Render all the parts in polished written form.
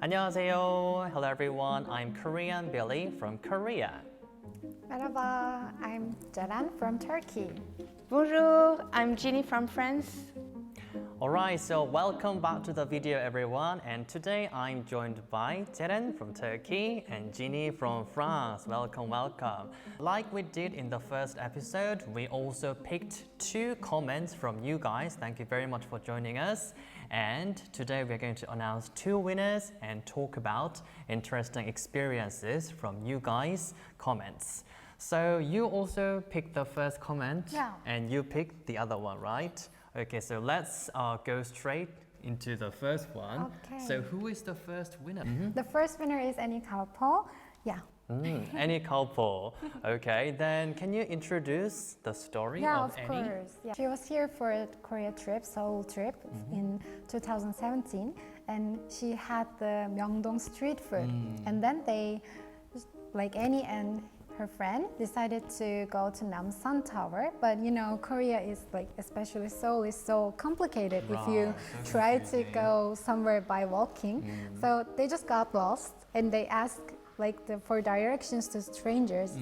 안녕하세요. Hello everyone. I'm Korean Billy from Korea. Merhaba, I'm Ceren from Turkey. Bonjour, I'm Ginie from France. Alright, so welcome back to the video everyone, and today I'm joined by Ceren from Turkey and Ginie from France. Welcome, welcome. Like we did in the first episode, we also picked 2 comments from you guys. Thank you very much for joining us. And today we're going to announce 2 winners and talk about interesting experiences from you guys' comments. So you also picked the first comment, Yeah. and you picked the other one, right? Okay, so let's go straight into the first one. Okay. So who is the first winner? The first winner is Calpo. Yeah. 𝗍𝗃𝗃. Okay, then can you introduce the story Yeah, of of Annie? course. Yeah. She was here for a Korea trip, Seoul trip in 2017, and she had the Myeongdong street food. And then they, like Annie and her friend, decided to go to Namsan Tower. But you know, Korea is like, especially Seoul, is so complicated if you try to go somewhere by walking. So they just got lost and they asked for directions to strangers,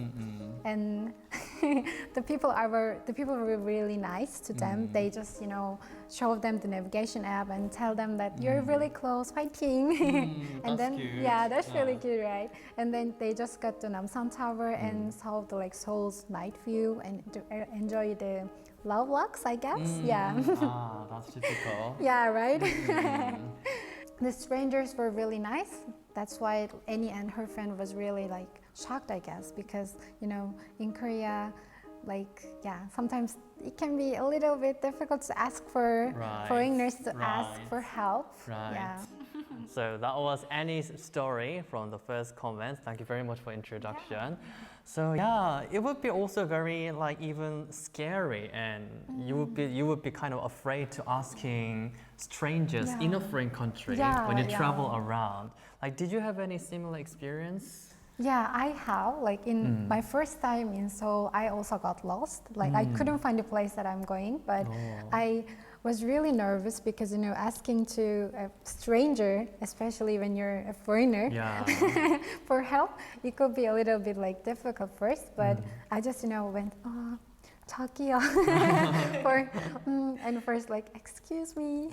and the people were really nice to them. They just showed them the navigation app and tell them that you're really close, fighting. And then cute. yeah, that's really cute, right? And then they just got to Namsan Tower and saw the Seoul's night view and to enjoy the 𝗨𝗏𝗏𝗃, I guess. Yeah. That's typical. Yeah, right. The strangers were really nice. That's why Annie and her friend was really shocked, I guess, because in Korea, sometimes it can be a little bit difficult to ask for foreigners to ask for help. Right. Yeah. So that was Annie's story from the first comment. Thank you very much for introduction. So yeah, it would be also very even scary, and you would be kind of afraid to asking strangers in a foreign country when you travel around. Did you have any similar experience? Yeah, I have. In my first time in Seoul, I also got lost. I couldn't find the place that I'm going, but I was really nervous because asking to a stranger, especially when you're a foreigner, for help, it could be a little bit difficult first. But I just went, 저기요, and first excuse me.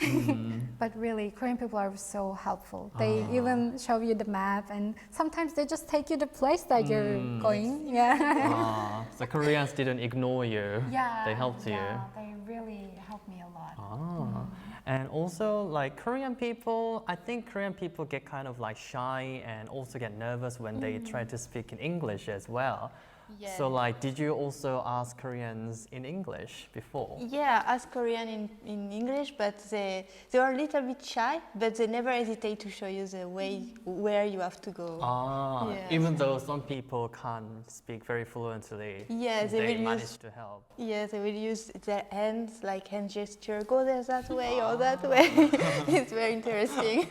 But really, Korean people are so helpful. They even show you the map, and sometimes they just take you the place that you're going. Yeah. So Koreans didn't ignore you. Yeah. They helped you. Yeah, they really helped me a lot. And also Korean people, I think Korean people get kind of shy and also get nervous when they try to speak in English as well. Yeah. So did you also ask Koreans in English before? Yeah, ask Korean in English, but they are a little bit shy, but they never hesitate to show you the way where you have to go. Even though some people can't speak very fluently, they manage to help. Yeah, they will use their hands, hand gesture, go there that way or that way. It's very interesting.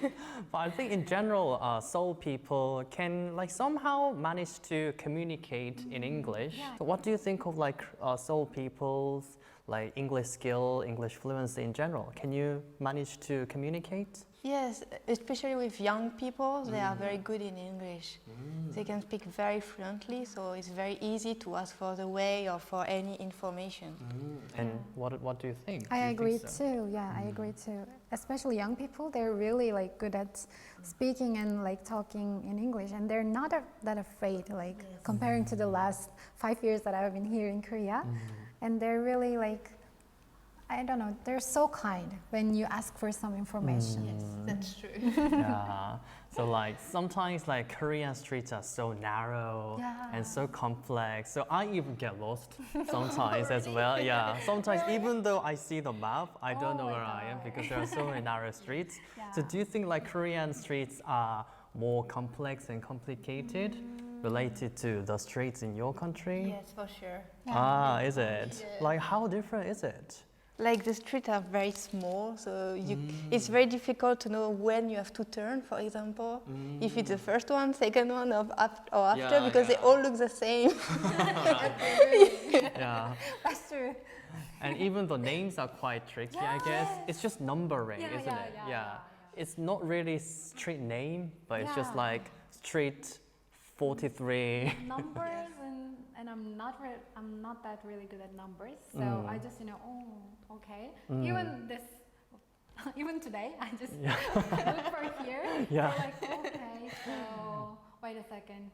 But I think in general, Seoul people can somehow manage to communicate in English. So what do you think of Seoul people's English skill, English fluency in general? Can you manage to communicate? Yes, especially with young people, they are very good in English. They can speak very fluently, so it's very easy to ask for the way or for any information. And what do you think? I agree too. Yeah, I agree too. Especially young people, they're really good at speaking and talking in English, and they're not that afraid. Comparing to the last 5 years that I've been here in Korea, and they're really I don't know, they're so kind when you ask for some information. Yes, that's true. Yeah. So sometimes Korean streets are so narrow and so complex. So I even get lost sometimes as well. Yeah. Sometimes even though I see the map, I don't know where I am because there are so many narrow streets. So do you think Korean streets are more complex and complicated related to the streets in your country? Yes, for sure. Is it? Yeah. How different is it? The streets are very small, so it's very difficult to know when you have to turn, for example. If it's the first one, second one, or after, because they all look the same. Yeah. That's true. And even the names are quite tricky, I guess. It's just numbering, isn't it? Yeah. it's not really street name, but it's just like street 43. Numbers and I'm not that really good at numbers, so I just oh, okay. Even today I just look for here. Yeah. Like, okay, so wait a second.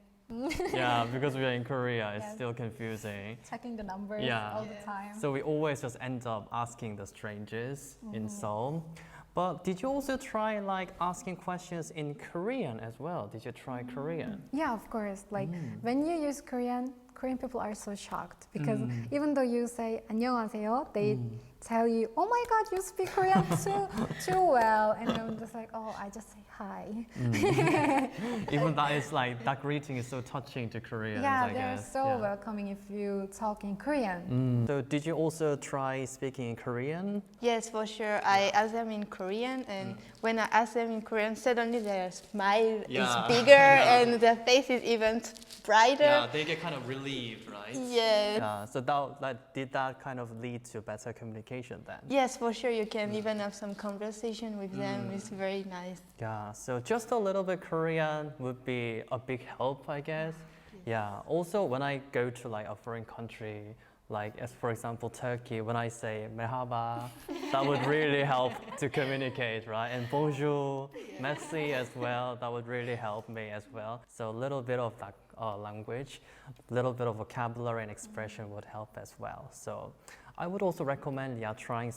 Yeah, because we are in Korea, it's still confusing. Checking the numbers all the time. So we always just end up asking the strangers in Seoul. But did you also try like asking questions in Korean as well? Did you try Korean? Yeah, of course. Like when you use Korean people are so shocked because even though you say 안녕하세요, they tell you, oh my God, you speak Korean too well. And I'm just like, oh, I just say hi. Even that greeting is so touching to Koreans, yeah, I they're guess. so welcoming if you talk in Korean. So did you also try speaking in Korean? Yes, for sure. I ask them in Korean, and when I ask them in Korean, suddenly their smile is bigger and their face is even brighter. Yeah, they get kind of relieved, right? Yes. Yeah, so did that kind of lead to better communication then? Yes, for sure. You can even have some conversation with them. It's very nice. Yeah, so just a little bit Korean would be a big help, I guess. Yeah, also when I go to like a foreign country, like as for example Turkey, when I say merhaba, that would really help to communicate, right? And bonjour, merci as well, that would really help me as well. So a little bit of that language, a little bit of vocabulary and expression would help as well. So I would also recommend trying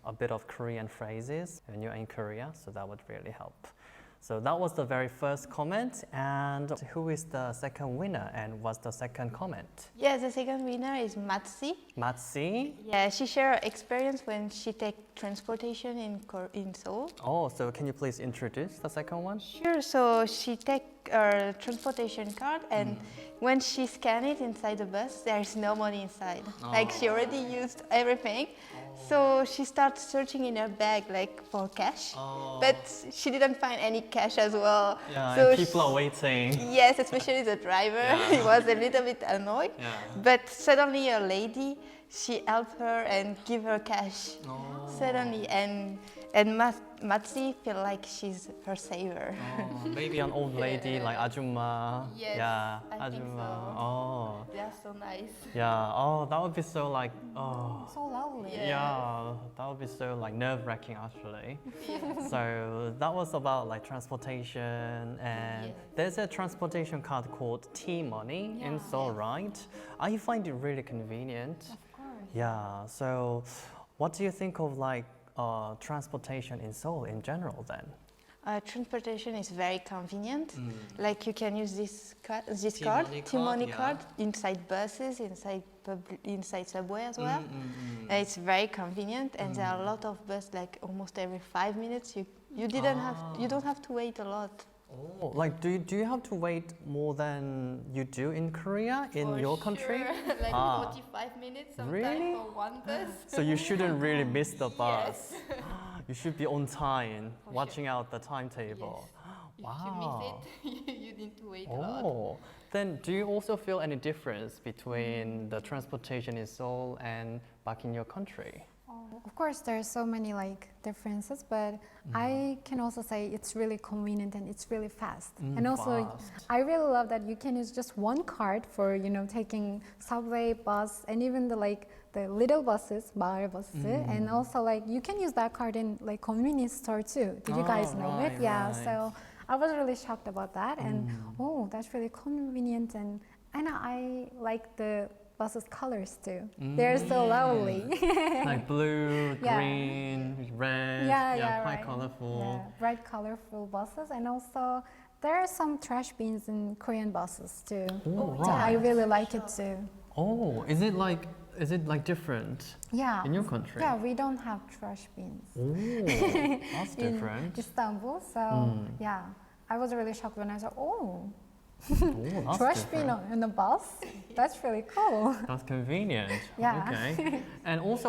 a bit of Korean phrases when you're in Korea, so that would really help. So that was the very first comment, and who is the second winner and what's the second comment? Yes, the second winner is 𝗲𝗍. 𝗲𝗍? Yeah, she shared her experience when she take transportation in Seoul. Oh, so can you please introduce the second one? Sure, so she take her transportation card and when she scan it inside the bus, there's no money inside. Like she already used everything. So she starts searching in her bag like for cash, but she didn't find any cash as well. Yeah, so and people are waiting. Yes, especially the driver. He was a little bit annoyed. Yeah. But suddenly a lady, she helped her and give her cash. Suddenly, and 𝗲𝗍 feel like she's her savior. Maybe an old lady like 아줌마. Yes, yeah, I think 아줌마. so. Oh. They are so nice. Yeah. Oh, that would be so like So lovely. Yeah, that would be so like nerve-wracking actually. So that was about like transportation, and there's a transportation card called T-Money in Seoul, right? I find it really convenient. Of course. Yeah. So, what do you think of like transportation in Seoul in general then? Transportation is very convenient. Like you can use this card, T-Money card, inside buses, inside subway as well. It's very convenient, and there are a lot of buses. Like almost every 5 minutes, you don't have to wait a lot. Oh, like do you have to wait more than you do in Korea in your country? Like 45 minutes sometimes Really? for one bus. So you shouldn't really miss the bus. Yes. You should be on time, watching out the timetable. Yes. If you miss it, you need to wait a lot. Oh, then do you also feel any difference between the transportation in Seoul and back in your country? Of course, there are so many like differences, but I can also say it's really convenient and it's really fast. And also, fast. I really love that you can use just one card for taking subway, bus, and even the little buses, 마을버스, and also like you can use that card in like convenience store too. Did you guys know it? Yeah. Right. So I was really shocked about that, and that's really convenient, and I like the buses colors too. They're so lovely. Like blue, green, red, quite right. colorful. Yeah, bright colorful buses, and also there are some trash bins in Korean buses too. Oh, So I right. really like it too. Oh, is it like different Yeah. in your country? Yeah, we don't have trash bins Oh, that's in different. Istanbul. So yeah, I was really shocked when I saw Oh, that's trash bin different. in the bus. That's really cool. That's convenient. Yeah. Okay. And also,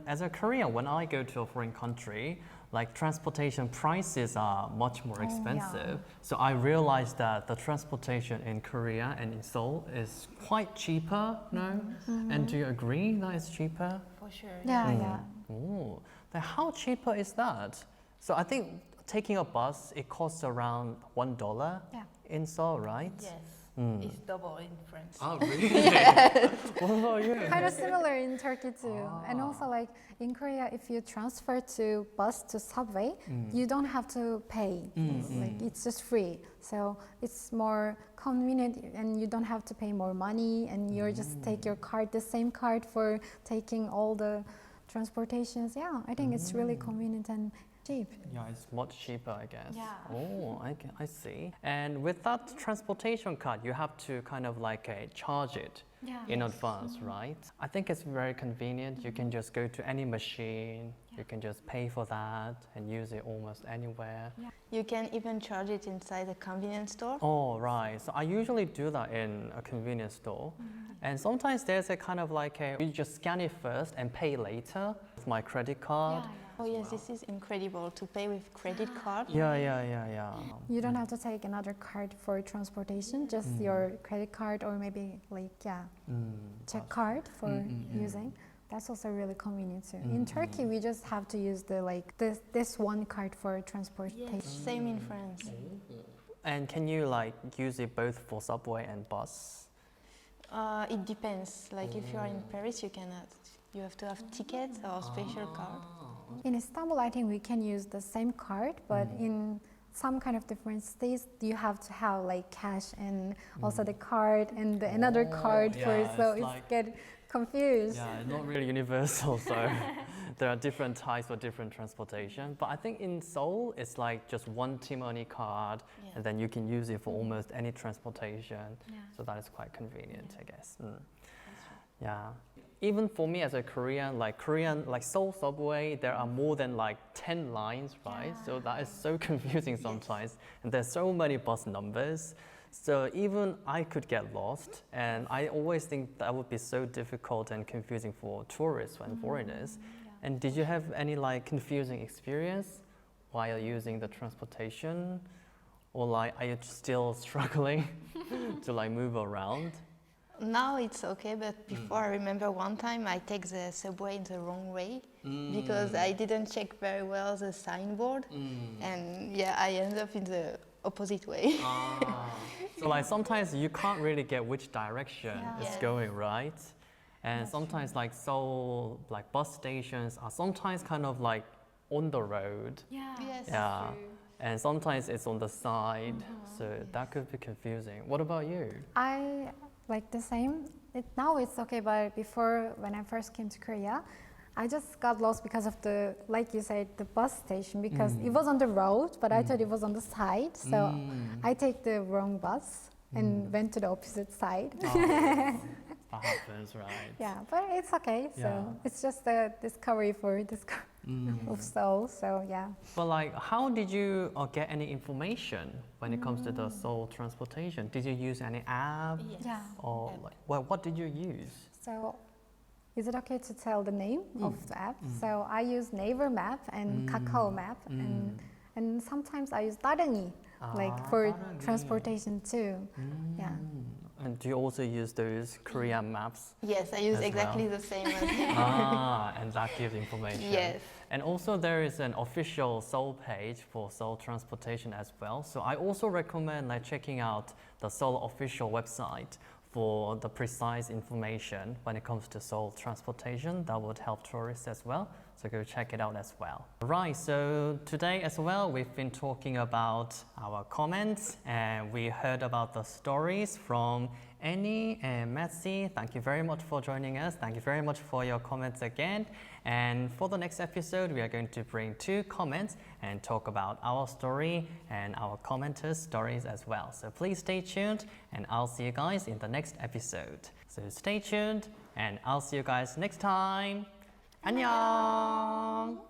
as a Korean, when I go to a foreign country, like transportation prices are much more expensive. So I realized that the transportation in Korea and in Seoul is quite cheaper, no? And do you agree that it's cheaper? For sure. Yeah. Oh, then how cheaper is that? So I think taking a bus, it costs around $1 in Seoul, right? Yes. It's double in France. Oh, really? What about you? Kind of similar in Turkey too. And also like in Korea, if you transfer to bus to subway, you don't have to pay. Like it's just free. So it's more convenient and you don't have to pay more money and you just take your card, the same card for taking all the transportations. Yeah, I think it's really convenient and cheap. Yeah, it's much cheaper, I guess. Yeah. Oh, I see. And with that transportation card, you have to kind of like charge it in advance, right? I think it's very convenient. You can just go to any machine. You can just pay for that and use it almost anywhere. You can even charge it inside a convenience store. Oh, right. So I usually do that in a convenience store. And sometimes there's a kind of like you just scan it first and pay later with my credit card. Oh yes, this is incredible to pay with credit card. Yeah. You don't have to take another card for transportation, just your credit card or maybe like, check card for using. That's also really convenient too. In Turkey, we just have to use the like this one card for transportation. Yes, same in France. And can you like use it both for subway and bus? It depends. Like if you are in Paris, you cannot. You have to have tickets or special card. In Istanbul, I think we can use the same card, but in some kind of different states, you have to have like cash and also the card and another card so it's like, get confused. Yeah, it's not really universal, so there are different types for different transportation. But I think in Seoul, it's like just one T-money card, and then you can use it for almost any transportation. So that is quite convenient, I guess. Yeah. Even for me as a Korean, like Seoul subway, there are more than like 10 lines, right? So that is so confusing sometimes. And there's so many bus numbers. So even I could get lost. And I always think that would be so difficult and confusing for tourists and foreigners. And did you have any like confusing experience while using the transportation? Or like, are you still struggling to like move around? Now it's okay, but before I remember one time I take the subway in the wrong way because I didn't check very well the signboard and I ended up in the opposite way. So like sometimes you can't really get which direction it's going, right? And sometimes like Seoul, like bus stations are sometimes kind of like on the road. Yes. And sometimes it's on the side, so that could be confusing. What about you? I like the same. Now it's okay, but before, when I first came to Korea, I just got lost because of the, like you said, the bus station, because it was on the road, but I thought it was on the side. So I take the wrong bus and went to the opposite side. That happens, right? Yeah, but it's okay. So it's just a discovery of Seoul. So But like, how did you get any information when it comes to the Seoul transportation? Did you use any app? Yeah. Or like, well, what did you use? So is it okay to tell the name of the app? So I use Naver Map and Kakao Map, and sometimes I use 𝗀𝗲𝗍 like for transportation too. Yeah. And do you also use those Korean maps? Yes, I use exactly the same as and that gives information. Yes. And also there is an official Seoul page for Seoul transportation as well. So I also recommend like checking out the Seoul official website for the precise information when it comes to Seoul transportation. That would help tourists as well. So go check it out as well. Right, so today as well, we've been talking about our comments and we heard about the stories from Annie and 𝗪𝗫. Thank you very much for joining us. Thank you very much for your comments again. And for the next episode, we are going to bring 2 comments and talk about our story and our commenters' stories as well. So please stay tuned and I'll see you guys in the next episode. So stay tuned and I'll see you guys next time. 안녕.